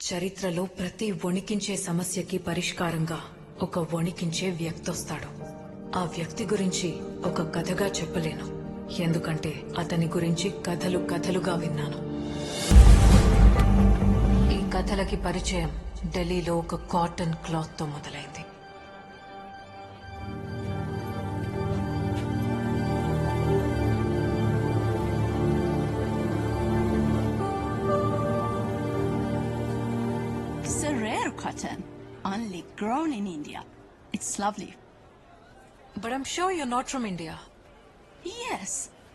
చరిత్రలో ప్రతి వణికించే సమస్యకి పరిష్కారంగా ఒక వణికించే వ్యక్తి వస్తాడు. ఆ వ్యక్తి గురించి ఒక కథగా చెప్పలేను, ఎందుకంటే అతని గురించి కథలు కథలుగా విన్నాను. ఈ కథలకి పరిచయం ఢిల్లీలో ఒక కాటన్ క్లాత్ తో మొదలైంది. It's a rare cotton, only grown in India. It's lovely. But I'm sure you're not from India. Yes,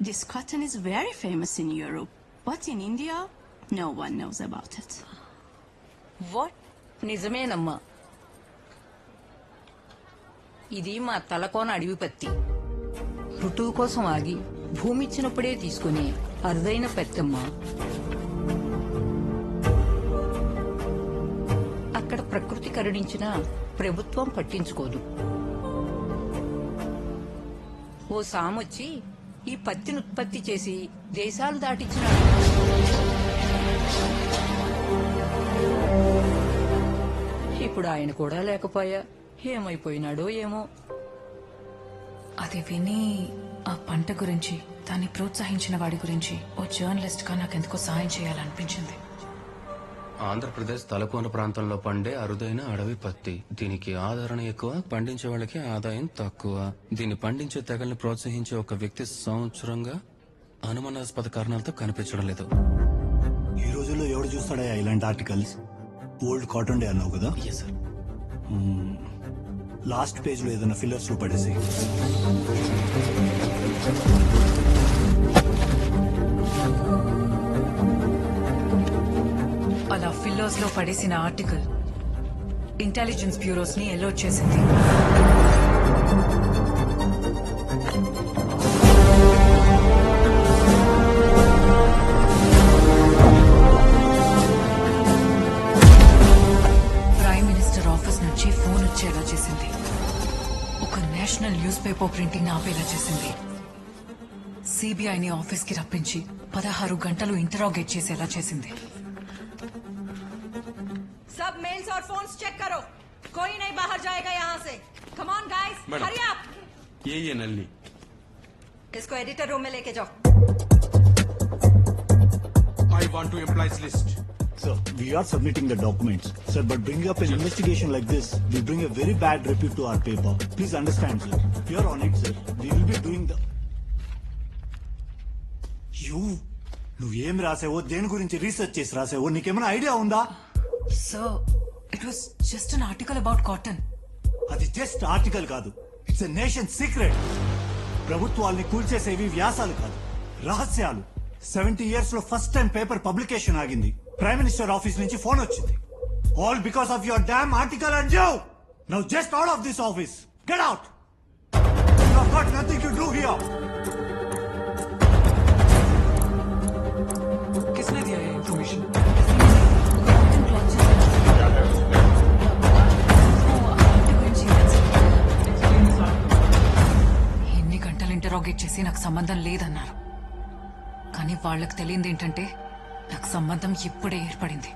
this cotton is very famous in Europe, but in India, no one knows about it. What? నిజమేనమ్మా. ఇది మా తలకోన అడవి పత్తి. ఋతువు కోసం ఆగి భూమి ఇచ్చినప్పుడే తీసుకునే అరుదైన పత్తమ్మా. అక్కడ ప్రకృతి కరుణించినా ప్రభుత్వం పట్టించుకోదు. ఓ సామొచ్చి ఈ పత్తిని ఉత్పత్తి చేసి దేశాలు దాటించినాడు. ఇప్పుడు ఆయన కూడా లేకపోయా, ఏమైపోయినాడో ఏమో. అది విని ఆ పంట గురించి, దాన్ని ప్రోత్సహించిన వాడి గురించి ఓ జర్నలిస్ట్ గా నాకెందుకో సాయం చేయాలనిపించింది. ఆంధ్రప్రదేశ్ తలకోన ప్రాంతంలో పండే అరుదైన అడవి పత్తి. దీనికి ఆదరణ ఎక్కువ, పండించే వాళ్ళకి ఆదాయం తక్కువ. దీన్ని పండించే తెగల్ని ప్రోత్సహించే ఒక వ్యక్తి సంవత్సరంగా అనుమానాస్పద కారణాలతో కనిపించడం లేదు. ఈ రోజుల్లో ఎవడు చూస్తాడా ఇలాంటి ఆర్టికల్స్? ఓల్డ్ కాటన్ డే అన్నావు కదా? సార్, లాస్ట్ పేజ్ లో ఏదైనా ఫిల్లర్స్ లో పడేసి. అలా ఫిల్లర్స్ లో పడేసిన ఆర్టికల్ ఇంటెలిజెన్స్ బ్యూరోస్ ని అలర్ట్ చేసింది. ప్రైమ్ మినిస్టర్ ఆఫీస్ నుంచి ఫోన్ వచ్చేలా చేసింది. ఒక నేషనల్ న్యూస్ పేపర్ ప్రింటింగ్ ఆపేలా చేసింది. సిబిఐని ఆఫీస్ కి రప్పించి 16 గంటలు ఇంటరాగేట్ చేసేలా చేసింది. सब मेल्स और फोन्स चेक करो, कोई नहीं बाहर जाएगा यहाँ से. Come on guys, hurry up. ये नल्ली, इसको एडिटर रूम में लेके जाओ. I want to employees list. Sir, we are submitting the documents. Sir, but bringing up an investigation like this will bring a very bad repute to our paper. Please understand, sir. We are on it, sir. We will be doing the... నువ్వేం రాసావో, దేని గురించి research చేసి రాసావో నీకేమైనా idea ఉందా? So, it was just an article about cotton. అది just article కాదు, it's a nation secret. ప్రభుత్వాల్ని కూల్చేసేవి వ్యాసాలు కాదు, రహస్యాలు. 70 years లో ఫస్ట్ టైం పేపర్ పబ్లికేషన్ ఆగింది. ప్రైమ్ మినిస్టర్ ఆఫీస్ నుంచి ఫోన్ వచ్చింది. All because of your damn article and you. Now just out of this office. Get out. You have got nothing to do here. किसने दिया ये information? ఎన్ని గంటలు interrogate చేసి నాకు సంబంధం లేదన్నారు. కానీ వాళ్ళకి తెలియంది ఏంటంటే నాకు సంబంధం ఇప్పుడే ఏర్పడింది.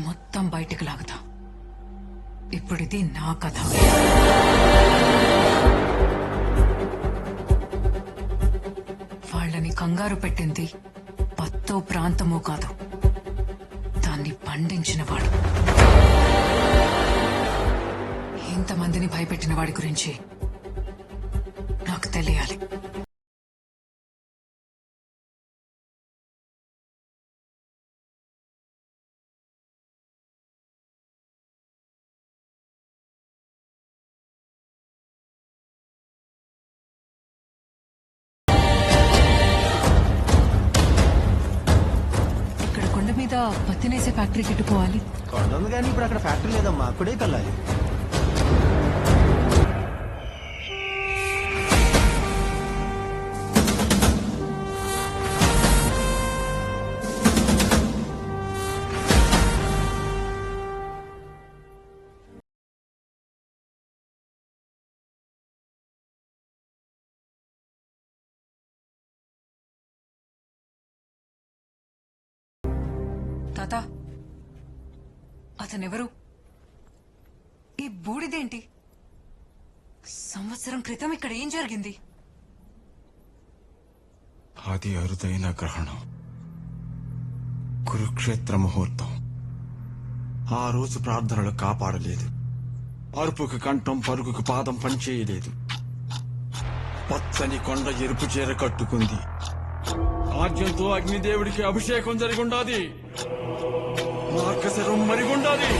మొత్తం బయటికి లాగుతా. ఇప్పుడిది నా కథ. వాళ్ళని కంగారు పెట్టింది పత్తో ప్రాంతమో కాదు, దాన్ని పండించిన వాడు. ఇంతమందిని భయపెట్టిన వాడి గురించి నాకు తెలియాలి. ఇక్కడ కొండ మీద పత్తినేసే ఫ్యాక్టరీకి ఎట్టుకోవాలి. కొండ కానీ ఇప్పుడు అక్కడ ఫ్యాక్టరీ లేదమ్మా, అక్కడే కల్లాలి. తాత, అతనెవరు? ఈ బూడిదేంటి? సంవత్సరం క్రితం ఇక్కడ ఏం జరిగింది? అది అరుదైన గ్రహణం, కురుక్షేత్ర ముహూర్తం. ఆ రోజు ప్రార్థనలు కాపాడలేదు, అరుపుకు కంఠం పరుగుకు పాదం పనిచేయలేదు. పచ్చని కొండ ఎరుపు చీర కట్టుకుంది. ఆజ్ఞంతో అగ్నిదేవుడికి అభిషేకం జరిగుండాది. మార్గశరం మరిగుండాది.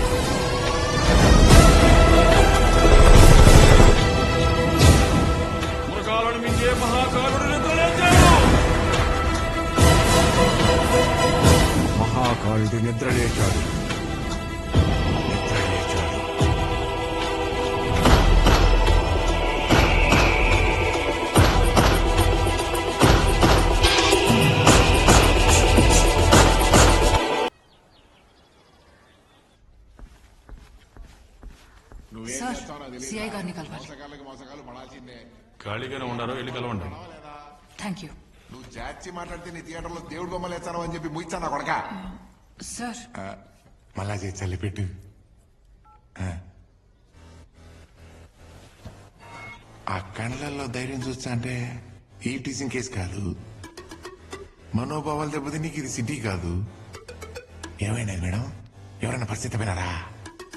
మృగాలను మించే మహాకాలుడు నిద్రలేచాడు. మహాకాలుడు నిద్రలేచాడు. సార్, సిఐ గారిని కలవాలి. ఖాళీగానే ఉండారో వెళ్ళి కలవండి. Thank you. నువ్వు జాచి మాట్లాడితే నీ థియేటర్లో దేవుడు బొమ్మలు వేస్తాను అని చెప్పి ముయిస్తాను కొడక. సార్, మళ్ళా చేసి చల్లిపెట్టు. ఆ కళ్ళల్లో ధైర్యం చూస్తా అంటే ఈ టీచింగ్ కేసు కాదు, మనోభావాలు దెబ్బతి నీకు ఇది సిటీ కాదు. ఏమైనా మేడం, ఎవరైనా పరిస్థితి పోయినారా?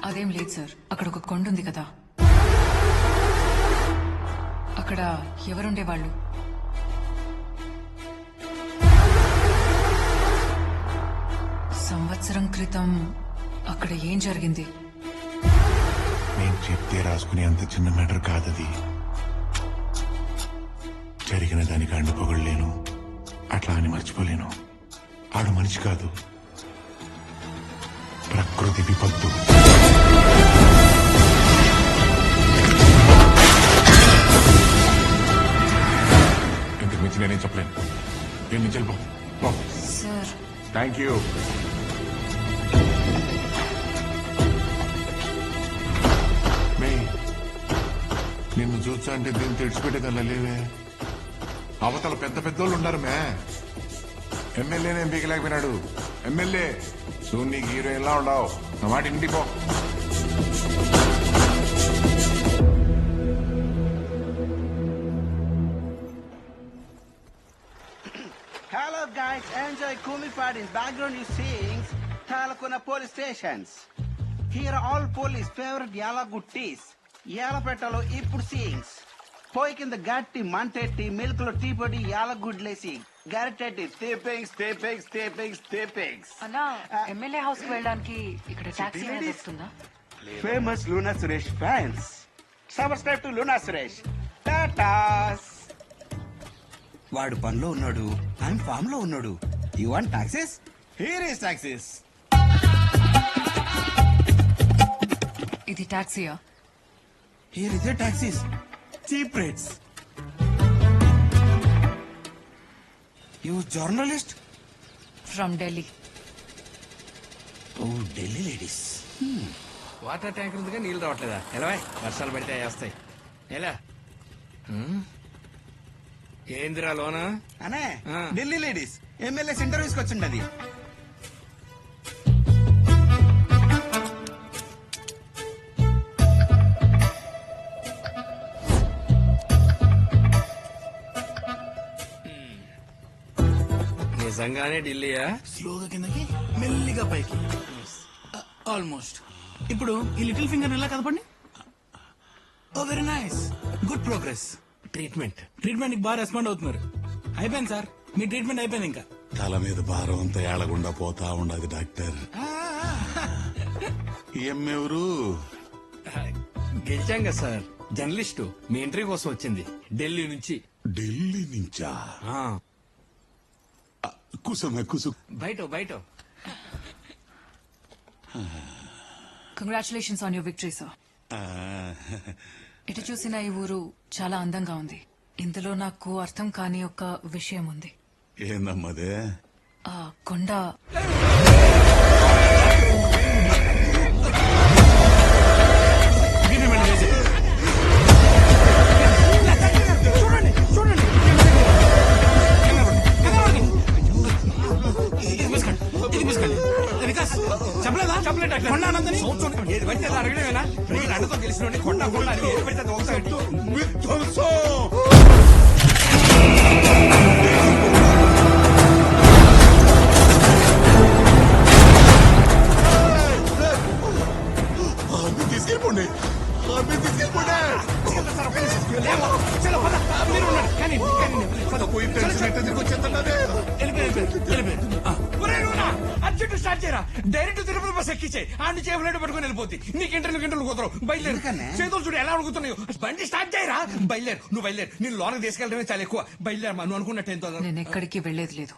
అదేం లేదు సార్. అక్కడ ఒక కొండ ఉంది కదా, అక్కడ ఎవరుండేవాళ్ళు? సంవత్సరం క్రితం అక్కడ ఏం జరిగింది? నేను చెప్తే రాసుకునే అంత చిన్న మ్యాటర్ కాదది. జరిగిన దానికి అండి పొగడలేను, అట్లా అని మర్చిపోలేను. ఆడు మనిషి కాదు, ప్రకృతి విపత్తు. ఇంతకు మించి నేనేం చెప్పలేను. ఏం నుంచి వెళ్ళిపో. Sir, thank you. నిన్ను చూచా అంటే దీన్ని తెడిచిపెట్టేదల్లా లేవే. అవతల పెద్ద పెద్దోళ్ళు ఉన్నారు మే. ఎమ్మెల్యేనే పీకలేకపోయినాడు. ఎమ్మెల్యే సూన్ నీకు హీరోయిన్ లా ఉండవు. నా మాట ఇంటికి పో. Hello guys, enjoy Kumi parties. Background you sings Talakuna police stations. Here are all police favorite Yalagu teas. Yalapetalo ippudu sings. Poi కింద గట్టి మంటెట్టి మిల్క్ లో టీ పొడి యాలగుడ్ లేసి గరిటెట్టి స్టేపింగ్స్ అన్నా, ఎమ్మెల్యే హౌస్ కి వెళ్ళడానికి ఇక్కడ టాక్సీ వస్తుందా? Famous Luna Suresh fans subscribe to Luna Suresh. టాటాస్. వాడు పనిలో ఉన్నాడు, ఆయన ఫామ్ లో ఉన్నాడు. You want taxis? Here is taxis. ఇది టాక్సీయా? Here is taxis, cheap rates. You journalist from Delhi. Oh Delhi ladies. Water tank ఉందిగా, నీళ్ళు రావట్లేదా? ఎలా వర్షాలు పడితే వస్తాయి. ఎలా ఏందిరా లోనా? అనే ఢిల్లీ లేడీస్ ఎమ్మెల్యేస్ ఇంటర్వ్యూస్ కి వచ్చిండది. నిజంగానే ఢిల్లీయా? స్లోగా కిందకి మెల్లిగా పైకి. ఆల్మోస్ట్. ఇప్పుడు ఈ లిటిల్ ఫింగర్ ఎలా కదపండి. Oh very nice, good progress. Treatment బాగా రెస్పాండ్ అవుతున్నారు. అయిపోయింది సార్, మీ ట్రీట్మెంట్ అయిపోయింది. ఇంకా తల మీద భారం అంతా ఏడగుండా పోతా ఉండదు డాక్టర్. ఎమ్మెవరు? గెలిచాం కదా సార్, జర్నలిస్టు. మీ ఇంటర్వ్యూ కోసం వచ్చింది ఢిల్లీ నుంచి. ఢిల్లీ నుంచా? కుసమే కుసు. బయట congratulations on your victory sir. ఇటు చూసిన ఈ ఊరు చాలా అందంగా ఉంది. ఇందులో నాకు అర్థం కాని ఒక విషయం ఉంది. ఏందమ్మదే? ఆ కొండ ఇది వికాస్ చెప్పలేదా చెప్పలేదు కొండ అనంతని సంవత్సరం ఏది పడితే అది అడగడమేనా నేను అన్నతో తెలిసిన కొండ కొండ అని ఏది పడితే అది ఒకసారి తీసుకెళ్ళిపోండి తీసుకెళ్ళిపోండి మీరు ఉండండి. కానీ పోయి టెన్షన్ ఎట్ట వచ్చేస్తున్నదే అర్జెంట్ స్టార్ట్ చేయరా డైరెక్ట్ తిరుపతి బస్ ఎక్కించే ఆడిని చేపలేడు పట్టుకుని వెళ్ళిపోద్ది నీకు ఇంటర్లు కుదరవు బయలుదేరు చేతులు చూడు ఎలా అడుగుతున్నాయో బండి స్టార్ట్ చేయరా బయలుదేరు నువ్వు బయలుదేరు నేను లోనకి తీసుకెళ్ళడమే చాలా ఎక్కువ బయలుదేరమ్మా నువ్వు అనుకున్నట్టు ఎంతో నేను ఎక్కడికి వెళ్లేది లేదు